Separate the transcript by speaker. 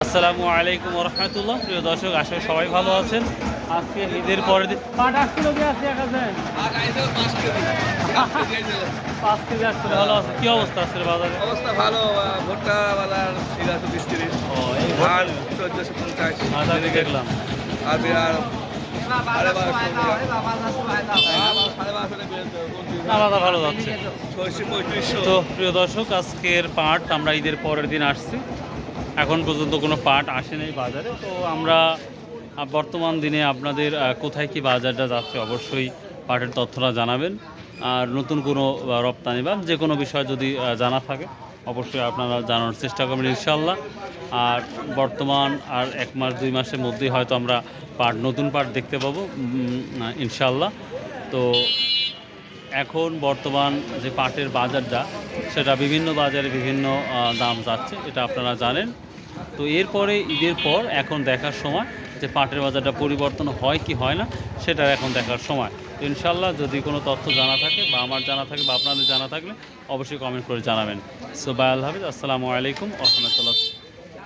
Speaker 1: আসসালামু আলাইকুম রহমতুল্লাহ। প্রিয় দর্শক, আশা করি সবাই ভালো আছেন। আজকে ঈদের পরের দিন পাট আসছিল কি আছে 1000 5 কেজি আসছিল। ভালো আছে, কি অবস্থা আসলে বাজারে?
Speaker 2: অবস্থা ভালো। ভুট্টা বাজার ঠিক আছে 20-30।
Speaker 1: ও এই
Speaker 2: ধান 1450।
Speaker 1: আমি দেখলাম।
Speaker 2: আর বিরার
Speaker 1: না, বাজার ভালো যাচ্ছে।
Speaker 2: 3500।
Speaker 1: তো প্রিয় দর্শক, আজকের পাট আমরা ঈদের পরের দিন আসছি, এখন পর্যন্ত কোনো পাট আসেনি বাজারে। তো আমরা বর্তমান দিনে আপনাদের কোথায় কি বাজারটা যাচ্ছে অবশ্যই পাটের তথ্যটা জানাবেন। আর নতুন কোনো রপ্তানি বা যে কোনো বিষয় যদি জানা থাকে অবশ্যই আপনারা জানানোর চেষ্টা করবেন ইনশাল্লাহ। আর বর্তমান আর 1 মাস 2 মাসের মধ্যেই হয়তো আমরা নতুন পাট দেখতে পাবো ইনশাল্লাহ। তো এখন বর্তমান যে পাটের বাজারটা, সেটা বিভিন্ন বাজারে বিভিন্ন দাম যাচ্ছে, এটা আপনারা জানেন। তো এরপরে ঈদের পর এখন দেখার সময় যে পাটের বাজারটা পরিবর্তন হয় কি হয় না, সেটা এখন দেখার সময়। তো ইনশাল্লাহ যদি কোনো তথ্য জানা থাকে বা আমার জানা থাকে বা আপনাদের জানা থাকলে অবশ্যই কমেন্ট করে জানাবেন। সো বাই, আল্লাহ হাফিজ, আসসালামু আলাইকুম ওয়া রাহমাতুল্লাহ।